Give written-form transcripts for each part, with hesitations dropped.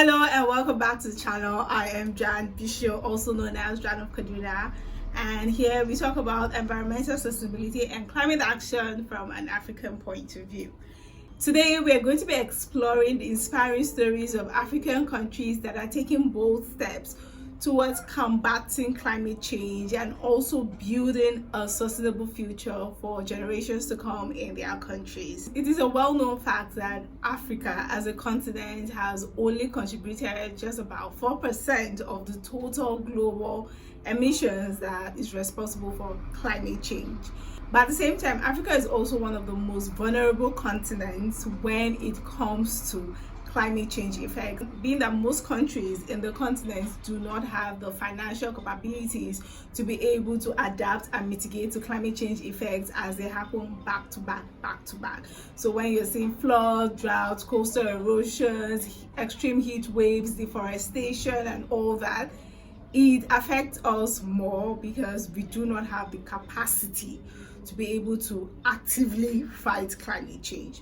Hello and welcome back to the channel. I am Jan Bishop, also known as Jan of Kaduna, and here we talk about environmental sustainability and climate action from an African point of view. Today we are going to be exploring the inspiring stories of African countries that are taking bold steps towards combating climate change and also building a sustainable future for generations to come in their countries. It is a well-known fact that Africa as a continent has only contributed just about 4% of the total global emissions that is responsible for climate change. But at the same time, Africa is also one of the most vulnerable continents when it comes to climate change effects, being that most countries in the continent do not have the financial capabilities to be able to adapt and mitigate to climate change effects as they happen back to back. So when you're seeing floods, droughts, coastal erosions, extreme heat waves, deforestation and all that, it affects us more because we do not have the capacity to be able to actively fight climate change.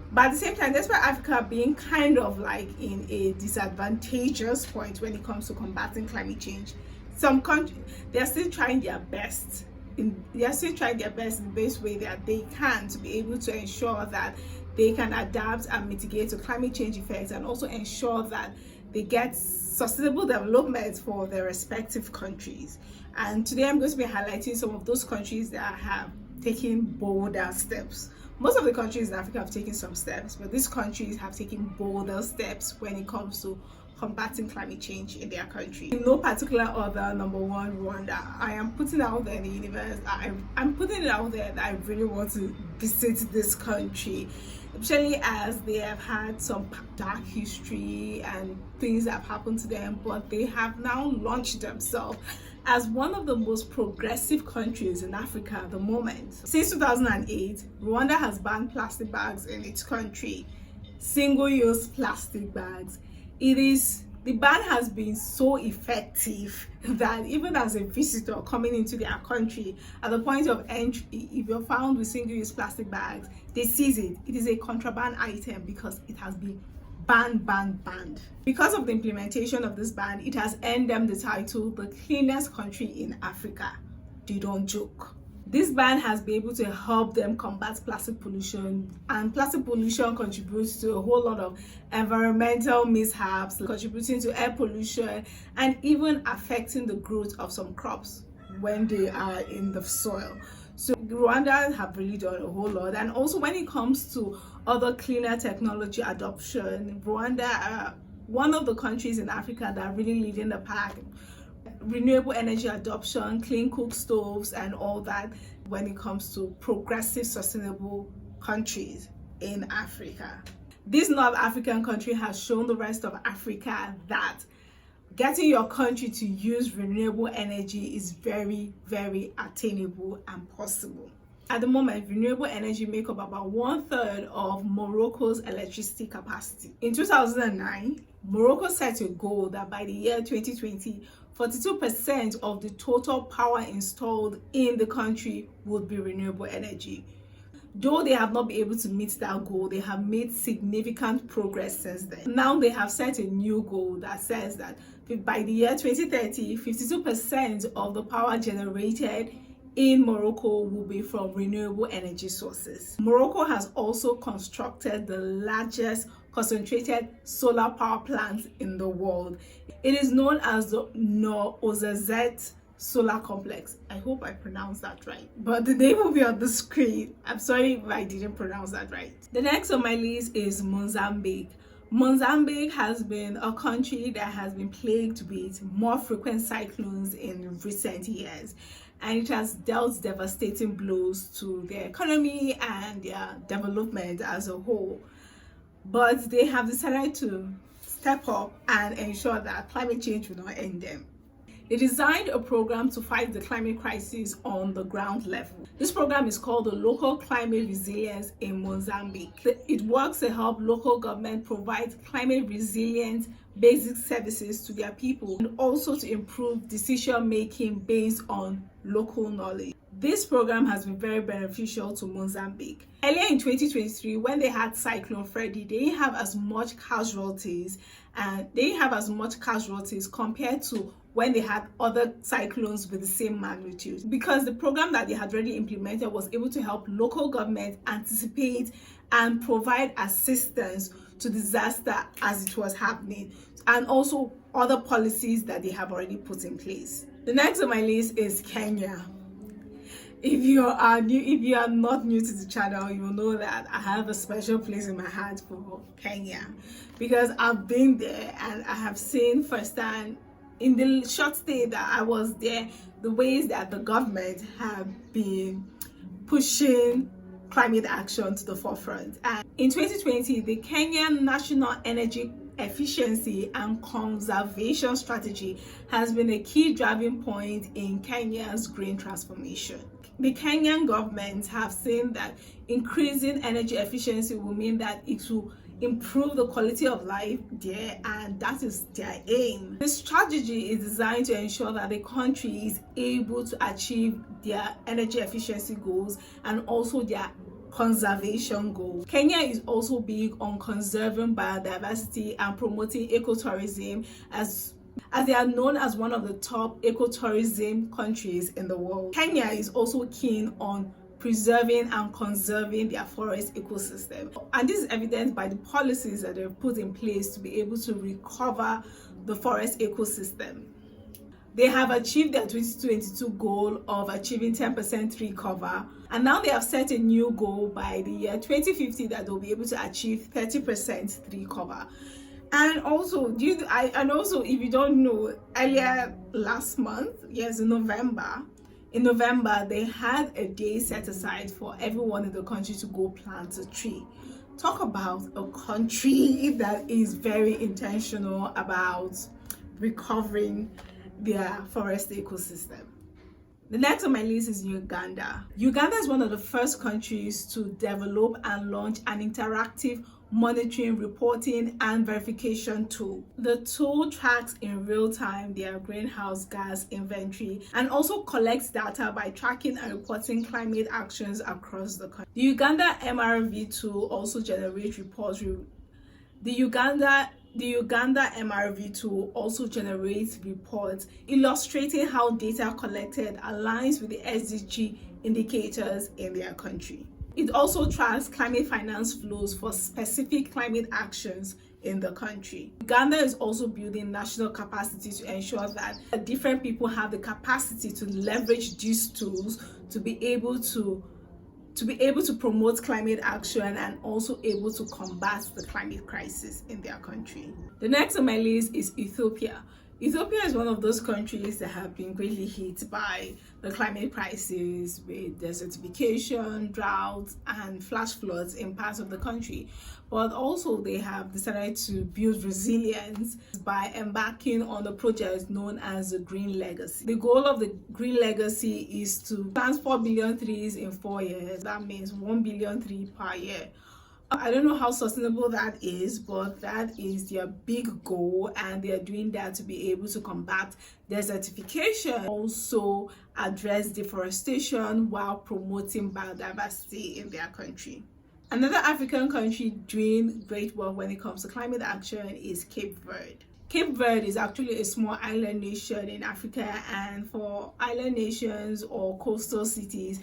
But at the same time, despite Africa being kind of like in a disadvantageous point when it comes to combating climate change, some countries, they are still trying their best in the best way that they can to be able to ensure that they can adapt and mitigate to climate change effects and also ensure that they get sustainable development for their respective countries. And today I'm going to be highlighting some of those countries that have taken bolder steps. Most of the countries in Africa have taken some steps, but these countries have taken bolder steps when it comes to combating climate change in their country. In no particular order, number one, Rwanda. I am putting out there in the universe, I'm putting it out there that I really want to visit this country, especially as they have had some dark history and things that have happened to them, but they have now launched themselves as one of the most progressive countries in Africa at the moment. Since 2008, Rwanda has banned plastic bags in its country, single-use plastic bags. The ban has been so effective that even as a visitor coming into their country, at the point of entry, if you're found with single-use plastic bags, they seize it. It is a contraband item because it has been banned. Because of the implementation of this ban, it has earned them the title the cleanest country in Africa. They don't joke. This ban has been able to help them combat plastic pollution, and plastic pollution contributes to a whole lot of environmental mishaps, contributing to air pollution and even affecting the growth of some crops when they are in the soil. So Rwanda have really done a whole lot. And also when it comes to other cleaner technology adoption, Rwanda are one of the countries in Africa that are really leading the pack. Renewable energy adoption, clean cook stoves and all that when it comes to progressive sustainable countries in Africa. This North African country has shown the rest of Africa that getting your country to use renewable energy is very, very attainable and possible. At the moment, renewable energy make up about 1/3 of Morocco's electricity capacity. In 2009, Morocco set a goal that by the year 2020, 42% of the total power installed in the country would be renewable energy. Though they have not been able to meet that goal, they have made significant progress since then. Now they have set a new goal that says that by the year 2030, 52% of the power generated in Morocco will be from renewable energy sources. Morocco has also constructed the largest concentrated solar power plant in the world. It is known as the Nor-Ozazet Solar Complex. I hope I pronounced that right, but the name will be on the screen. I'm sorry if I didn't pronounce that right. The next on my list is Mozambique. Mozambique has been a country that has been plagued with more frequent cyclones in recent years, and it has dealt devastating blows to their economy and their development as a whole. But they have decided to step up and ensure that climate change will not end them. They designed a program to fight the climate crisis on the ground level. This program is called the Local Climate Resilience in Mozambique. It works to help local government provide climate resilient basic services to their people and also to improve decision making based on local knowledge. This program has been very beneficial to Mozambique. Earlier in 2023, when they had Cyclone Freddy, they didn't have as much casualties, compared to when they had other cyclones with the same magnitude, because the program that they had already implemented was able to help local government anticipate and provide assistance to disaster as it was happening, and also other policies that they have already put in place. The next on my list is Kenya. If you are not new to the channel, you will know that I have a special place in my heart for Kenya, because I've been there and I have seen firsthand in the short stay that I was there the ways that the government have been pushing climate action to the forefront. And in 2020, the Kenyan National Energy Efficiency and Conservation Strategy has been a key driving point in Kenya's green transformation. The Kenyan government have seen that increasing energy efficiency will mean that it will improve the quality of life there, and that is their aim. This strategy is designed to ensure that the country is able to achieve their energy efficiency goals and also their conservation goals. Kenya is also big on conserving biodiversity and promoting ecotourism, as they are known as one of the top ecotourism countries in the world. Kenya is also keen on preserving and conserving their forest ecosystem, and this is evidenced by the policies that they've put in place to be able to recover the forest ecosystem. They have achieved their 2022 goal of achieving 10% tree cover, and now they have set a new goal by the year 2050 that they'll be able to achieve 30% tree cover. And also, if you don't know, earlier last month, yes, in November, they had a day set aside for everyone in the country to go plant a tree. Talk about a country that is very intentional about recovering their forest ecosystem. The next on my list is Uganda. Uganda is one of the first countries to develop and launch an interactive monitoring, reporting, and verification tool. The tool tracks in real time their greenhouse gas inventory and also collects data by tracking and reporting climate actions across the country. The Uganda MRV tool also generates reports. The Uganda MRV tool also generates reports illustrating how data collected aligns with the SDG indicators in their country. It also tracks climate finance flows for specific climate actions in the country. Uganda is also building national capacity to ensure that different people have the capacity to leverage these tools to be able to promote climate action and also able to combat the climate crisis in their country. The next on my list is Ethiopia. Ethiopia is one of those countries that have been greatly hit by the climate crisis, with desertification, droughts, and flash floods in parts of the country. But also they have decided to build resilience by embarking on a project known as the Green Legacy. The goal of the Green Legacy is to plant 4 billion trees in 4 years. That means 1 billion trees per year. I don't know how sustainable that is, but that is their big goal, and they are doing that to be able to combat desertification, also address deforestation while promoting biodiversity in their country. Another African country doing great work when it comes to climate action is Cape Verde. Cape Verde is actually a small island nation in Africa, and for island nations or coastal cities,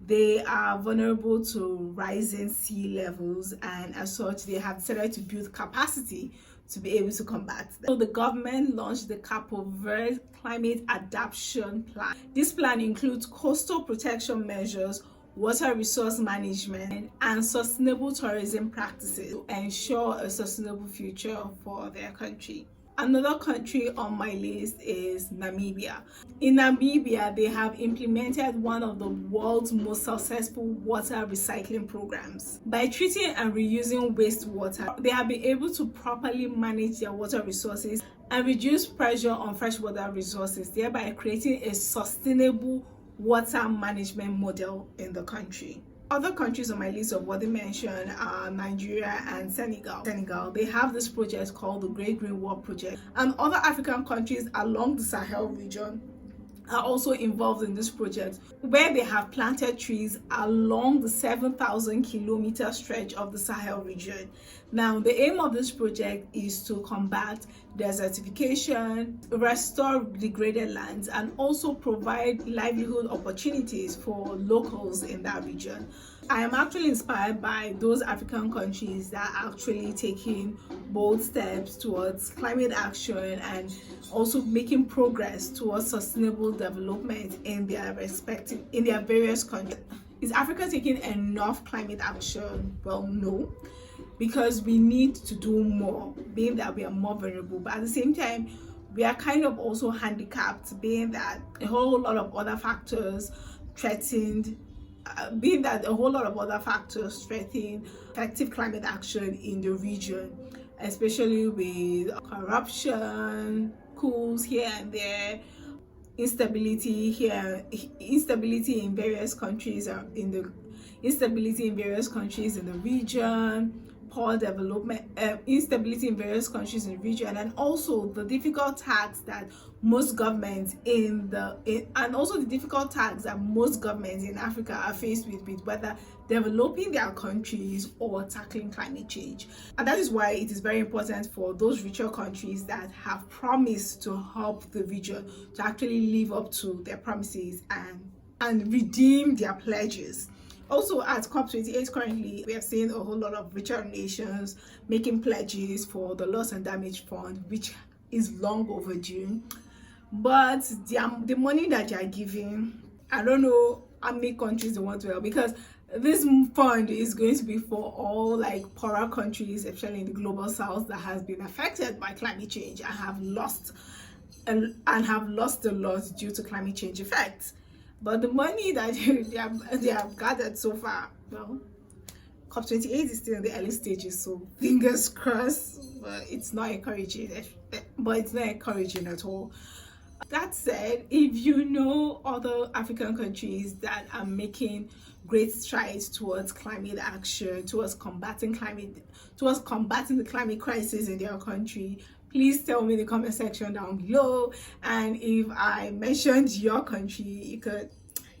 they are vulnerable to rising sea levels, and as such, they have decided to build capacity to be able to combat them. So the government launched the Cape Verde Climate Adaptation Plan. This plan includes coastal protection measures, water resource management, and sustainable tourism practices to ensure a sustainable future for their country. Another country on my list is Namibia. In Namibia, they have implemented one of the world's most successful water recycling programs. By treating and reusing wastewater, they have been able to properly manage their water resources and reduce pressure on freshwater resources, thereby creating a sustainable water management model in the country. Other countries on my list of what they mentioned are Nigeria and Senegal. They have this project called the Great Green Wall Project, and other African countries along the Sahel region are also involved in this project, where they have planted trees along the 7,000-kilometer stretch of the Sahel region. Now, the aim of this project is to combat desertification, restore degraded lands, and also provide livelihood opportunities for locals in that region. I am actually inspired by those African countries that are actually taking bold steps towards climate action and also making progress towards sustainable development in their various countries. Is Africa taking enough climate action? Well, no, because we need to do more, being that we are more vulnerable, but at the same time we are kind of also handicapped, being that a whole lot of other factors threaten effective climate action in the region, especially with corruption, coups here and there, instability in various countries in the region, poor development, instability in various countries in the region, and also the difficult task that most governments in Africa are faced with whether developing their countries or tackling climate change. And that is why it is very important for those richer countries that have promised to help the region to actually live up to their promises and redeem their pledges. Also, at COP28 currently, we are seeing a whole lot of richer nations making pledges for the Loss and Damage Fund, which is long overdue. But the money that they are giving, I don't know how many countries they want to help, because this fund is going to be for all poorer countries, especially in the global south, that has been affected by climate change and have lost a lot due to climate change effects. But the money that they have gathered so far, well, COP28 is still in the early stages, so fingers crossed, but it's not encouraging at all. That said, if you know other African countries that are making great strides towards climate action, towards combating the climate crisis in their country, please tell me in the comment section down below. And if I mentioned your country, you could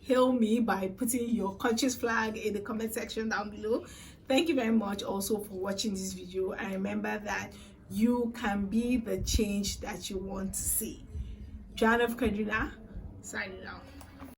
hail me by putting your country's flag in the comment section down below. Thank you very much also for watching this video, and remember that you can be the change that you want to see. Joan of Kaduna, signing out.